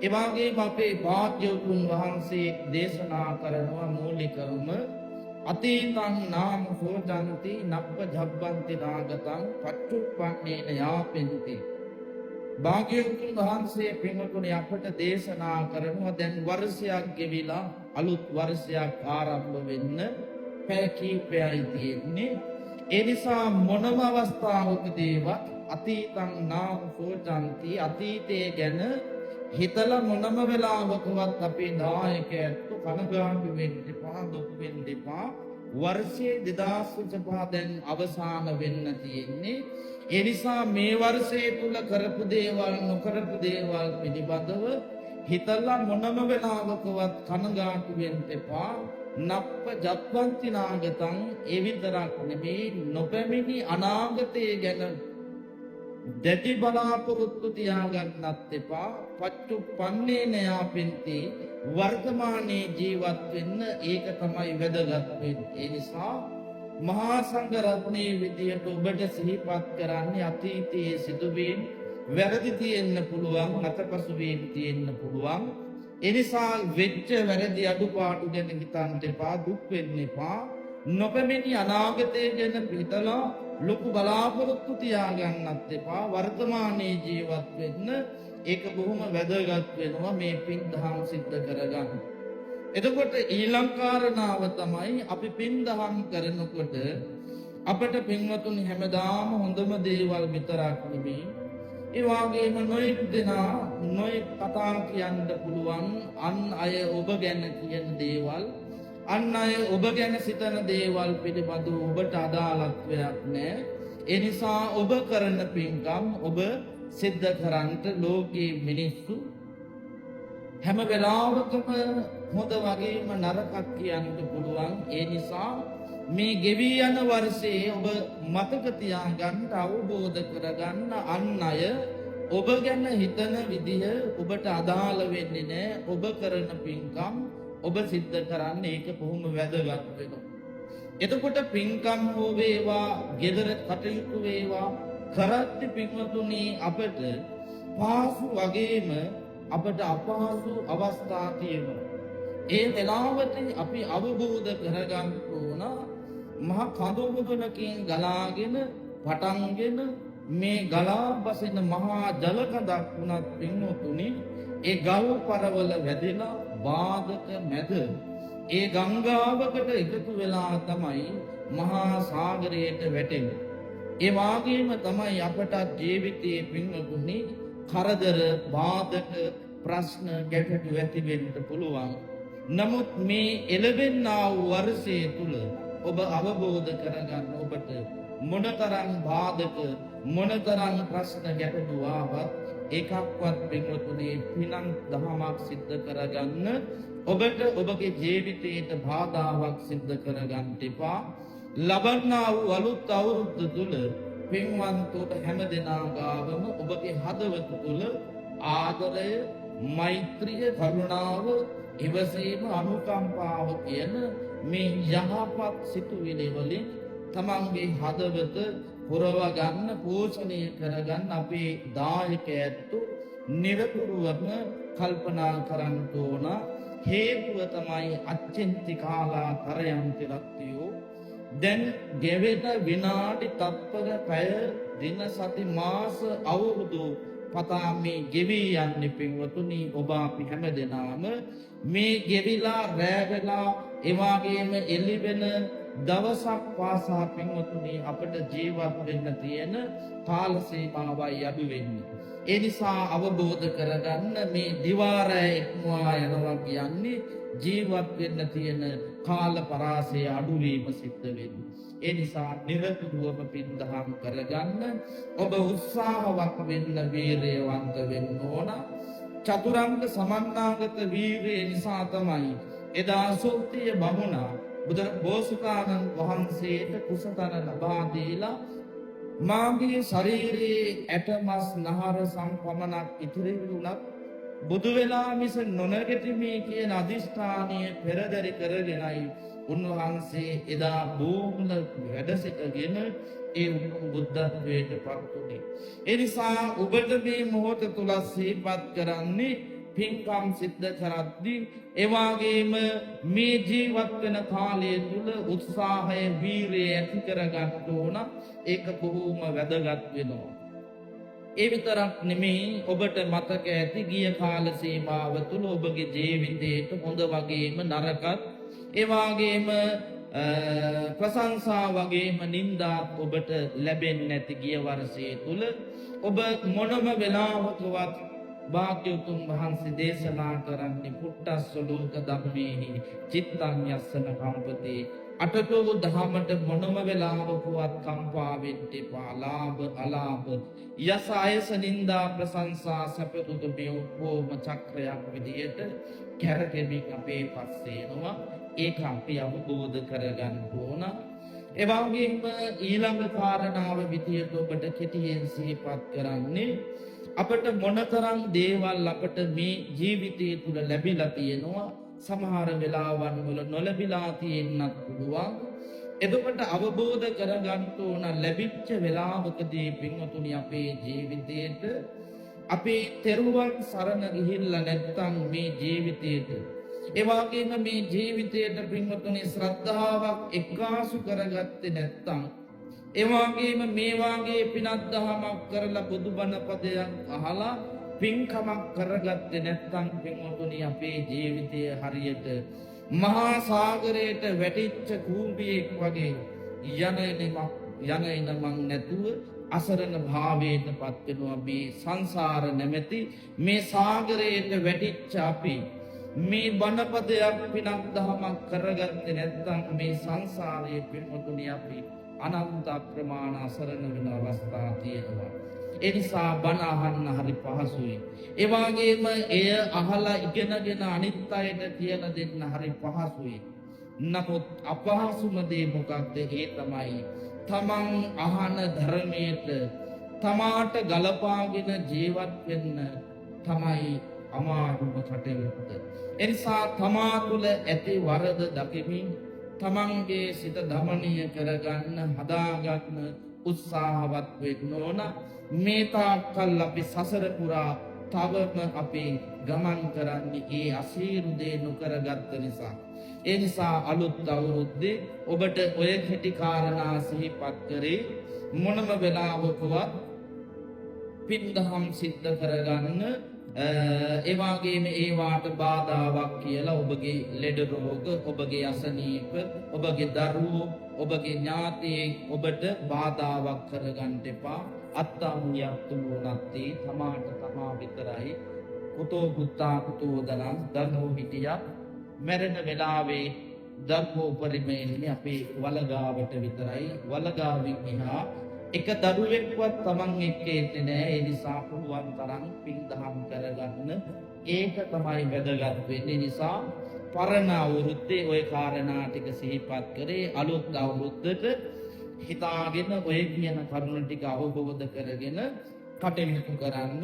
ඒ වගේම අපේ භාග්‍යවතුන් වහන්සේ දේශනා කරනවා මූලිකවම අතීතං නාම සෝජන්ති නප්ප ජබ්බන්ති නාගතං පච්චුප්පන්නේන යාපෙන්ති. භාග්‍යවතුන් වහන්සේ පින්වතුනි අපට දේශනා කරනවා දැන් වර්ෂයක් ගෙවිලා අලුත් වර්ෂයක් ආරම්භ වෙන්න පැය කිහිපයයි තියෙන්නේ. ඒ නිසා මොනම අවස්ථාවකදීවත් අතීතං නාම සෝජන්ති අතීතයේ ගැන හිතලා මොනම වෙලාවකවත් අපේ නායකයන්ට කනගාටු වෙන්න එපා, දුක් වෙන්න එපා. වර්ෂයේ 2025 දැන් අවසාන වෙන්න තියෙන්නේ. ඒ නිසා මේ වර්ෂයේ තුල කරපු දේවල් නොකරපු දේවල් පිළිබඳව හිතලා මොනම වෙලාවකවත් කනගාටු වෙන්න එපා. නප්ප ජප්පන්ති නාගතං ඒ විතරක් නෙමෙයි නොපැමිණි අනාගතය ගැන දැඩි බලාපොරොත්තු තියාගන්නත් එපා. පච්චුප්පන්නේන යාපෙන්ති වර්තමානයේ ජීවත් වෙන්න ඒක තමයි වැදගත් වෙන්නේ. ඒ නිසා මහා සංඝ රත්නයේ විදියට ඔබට සිහිපත් කරන්නේ අතීතයේ සිදුවීම් වැරදි තියෙන්න පුළුවන්, අතපසු වීම් තියෙන්න පුළුවන්. ඒ නිසා වෙච්ච වැරදි අඩුපාඩු ගැන හිතන්න එපා, දුක් වෙන්න එපා. නොපැමිණි අනාගතය ගැන හිතලා ලොකු බලාපොරොත්තු තියාගන්නත් එපා. වර්තමානයේ ජීවත් වෙන්න ඒක බොහොම වැදගත් වෙනවා මේ පින් දහම් සිද්ධ කරගන්න. එතකොට ඊළඟ කාරණාව තමයි අපි පින් දහම් කරනකොට අපට පින්වතුනි හැමදාම හොඳම දේවල් විතරක් නෙමෙයි ඒ වගේම නොයෙක් දෙනා නොයෙක් කතා කියන්න පුළුවන් අන් අය ඔබ ගැන කියන දේවල් අන් අය ඔබ ගැන සිතන දේවල් පිළිබඳව ඔබට අදාළත්වයක් නැහැ. ඒ නිසා ඔබ කරන පින්කම් ඔබ සිද්ධ කරන්නට ලෝකයේ මිනිස්සු හැම වෙලාවකම හොඳ වගේම නරකක් කියන්න පුළුවන්. ඒ නිසා මේ ගෙවි යන වර්ෂයේ ඔබ මතක තියාගන්න, අවබෝධ කරගන්න අන් අය ඔබ ගැන හිතන විදිහ ඔබට අදාළ වෙන්නේ නැහැ. ඔබ කරන පින්කම් ඔබ සිද්ධ කරන්නේ ඒක බොහොම වැදගත් වෙනවා. එතකොට පින්කම් හෝ වේවා, ගෙදර කටයුතු වේවා කරද්දී පින්වතුනි අපට පාසු වගේම අපට අපහසු අවස්ථා තියෙනවා. ඒ වෙලාවට අපි අවබෝධ කරගන්න ඕන මහ කඳු මුදුනකින් ගලාගෙන පටන්ගෙන මේ ගලා බසින මහා ජල කඳක් වුණත් පින්වතුනි ඒ ගල් පරවල වැදෙලා බාධක මැද ඒ ගංගාවකට එකතු වෙලා තමයි මහා සාගරයට වැටෙන්නේ. ඒ වාගේම තමයි අපට ජීවිතයේ පින්වතුනි කරදර බාධක ප්‍රශ්න ගැටලු ඇති වෙන්න පුළුවන්. නමුත් මේ එළවෙන්නා වූ වර්ෂයේ තුල ඔබ අවබෝධ කරගන්න ඔබට මොනතරම් බාධක මොනතරම් ප්‍රශ්න ගැටලු ආවත් එකක්වත් පින්වතුනි පිනක් දහමක් සිද්ධ කරගන්න ඔබට ඔබගේ ජීවිතයට බාධාවක් සිද්ධ කරගන්න එපා. ලබන්නා වූ අලුත් අවුරුද්ද තුල පින්වන්තෝට හැමදෙනා ගාවම ඔබගේ හදවත තුල ආදරය, මෛත්‍රිය, කරුණාව, ඉවසීම, අනුකම්පාව කියන මේ යහපත් සිතුවිලි වලින් තමන්ගේ හදවත පුරව ගන්න, පෝෂණය කරගන්න අපේ දායකයන්ට නිරතුරුවම කල්පනා කරන්න ඕන. හේතුව තමයි අච්චෙන්ති කාලා කරයන්ති රත්තියෝ. දැන් ගෙවෙන විනාඩි තත්පර පැය දින සති මාස අවුරුදු පතා මේ ගෙවි යන්නේ පින්වතුනි ඔබ අපි හැමදෙනාම මේ ගෙවිලා රැ වෙලා එවාගේම එළි වෙන දවසක් පාසා පින්වතුනි අපට ජීවත් වෙන්න තියෙන කාල සීමාවයි අඩු වෙන්නේ. ඒ නිසා අවබෝධ කරගන්න මේ දිවාරය ඉක්මවා යනවා කියන්නේ ජීවත් වෙන්න තියෙන කාල පරාසය අඩු වීම සිද්ධ වෙන්නේ. ඒ නිසා නිරතුරුවම පින් දහම් කරගන්න ඔබ උත්සාහවත් වෙන්න, වීරියවන්ත වෙන්න ඕන. චතුරංග සමන්නාගත වීරිය නිසා තමයි එදා සෝත්තිය බමුණා බෝසතාණන් වහන්සේට කුසතන ලබා දීලා මාගේ ශරීරයේ ඇටමස් නහර සම්පමණක් ඉතිරි වුණත් බුදු වෙලා මිස නොනැගිටිමි කියන අදිෂ්ඨානය පෙරදරි කරගෙනයි උන්වහන්සේ එදා භූමුල වැඩ සිටගෙන ඒ බුද්ධත්වයට පත් වුණේ. ඒ නිසා ඔබට මේ මොහොත තුල සිහිපත් කරන්නේ පින්කම් සිද්ධ කරද්දී එවාගේම මේ ජීවත් වෙන කාලය තුල උත්සාහය වීරිය ඇති කරගන්න ඕන. ඒක බොහෝම වැදගත් වෙනවා. ඒ විතරක් නෙමෙයි ඔබට මතක ඇති ගිය කාල සීමාව තුල ඔබගේ ජීවිතේට හොඳ වගේම නරකත් ඒ වගේම ප්‍රශංසා වගේම නින්දාත් ඔබට ලැබෙන්නේ නැති ගිය වර්ෂයේ තුල ඔබ මොනම වෙලාවකවත් භාග්‍යවතුන් වහන්සේ දේශනා කරන්නේ පුට්ටස්ස ලෝක ධම්මේහි චිත්තං යස්සන කම්පති අටතෝ දහමට මොනම වෙලාවකවත් කම්පා වෙන්න එපා. ලාභ අලාභ යස අයස නින්දා ප්‍රශංසා සපතුත මේ ඔක්කොම චක්‍රයක් විදියට කැරකෙමින් අපේ පස්සේ එනවා. ඒක අපි අවබෝධ කරගන්න ඕන. ඒ වගේම ඊළඟ කාරණාව විදියට ඔබට කෙටියෙන් සිහිපත් කරන්නේ අපට මොනතරම් දේවල් අපට මේ ජීවිතය තුළ ලැබිලා තියෙනවා. සමහර වෙලාවන් වල නොලැබිලා තියෙන්නත් පුළුවන්. එතකොට අවබෝධ කරගන්න ඕන ලැබිච්ච වෙලාවකදී පින්වතුනි අපේ ජීවිතේට අපේ තෙරුවන් සරණ ගිහිල්ලා නැත්නම් මේ ජීවිතේට ඒ වගේම මේ ජීවිතේට පින්වතුනි ශ්‍රද්ධාවක් එක්කාසු කරගත්තේ නැත්නම් ඒ වගේම මේ වාගේ පිනක් දහමක් කරලා බුදුබණ පදයක් අහලා පින්කමක් කරගත්තේ නැත්නම් පින්වතුනි අපේ ජීවිතය හරියට මහා සාගරයට වැටිච්ච කූඹියෙක් වගේ යන එනමක් නැතුව අසරණ භාවයටපත් වෙනවා. මේ සංසාර නැමැති මේ සාගරයට වැටිච්ච අපි මේ බණපදයක් පිනක් දහමක් කරගත්තේ නැත්නම් මේ සංසාරයේ පින්වතුනි අපි අනන්ත ප්‍රමාණ අසරණ වෙන අවස්ථා තියෙනවා. ඒ නිසා බණ අහන්න හරි පහසුයි. ඒ වගේම එය අහලා ඉගෙනගෙන අනිත් අයට කියලා දෙන්න හරි පහසුයි. නමුත් අපහසුම දේ මොකක්ද? ඒ තමයි තමන් අහන ධර්මයට තමාට ගලපාගෙන ජීවත් වෙන්න තමයි අමාරුම කටයුත්ත. ඒ නිසා තමා තුළ ඇති වරද දකිමින් තමන්ගේ සිත දමනීය කරගන්න හදාගන්න උත්සාහවත් වෙන්න ඕන. මේ තාක්කල් අපි සසර පුරා තවම අපි ගමන් කරන්නේ ඒ අසීරු දේ නොකරගත්ත නිසා. ඒ නිසා අලුත් අවුරුද්දේ ඔබට ඔය කෙටි කාරණා සිහිපත් කරේ මොනම වෙලාවකවත් පින්දහම් සිද්ධ කරගන්න ඒ වගේම ඒවාට බාධාවක් කියලා ඔබගේ ලෙඩ රෝග, ඔබගේ අසනීප, ඔබගේ දරුවෝ, ඔබගේ ඥාතීන් ඔබට බාධාවක් කරගන්න එපා. අත්තම්යත්තුමෝ නත්ති තමාට තමා විතරයි කුතෝ පුත්තා කුතෝ දනං ධර්මෝ හිටියක් මැරෙන වෙලාවේ ධර්මෝ පරිමේන්නේ අපේ වලගාවට විතරයි. වලගාවෙන් එහා එක දරුවෙක්වත් තමන් එක්ක එන්නේ නැහැ. ඒ නිසා පුළුවන් තරම් පින් දහම් කරගන්න. ඒක තමයි වැදගත් වෙන්නේ. නිසා පරණ අවුරුද්දේ ওই කාරණා ටික සිහිපත් කරේ අලුත් අවුරුද්දට හිතාගෙන ඔය කියන කරුණ ටික අවබෝධ කරගෙන කටයුතු කරන්න.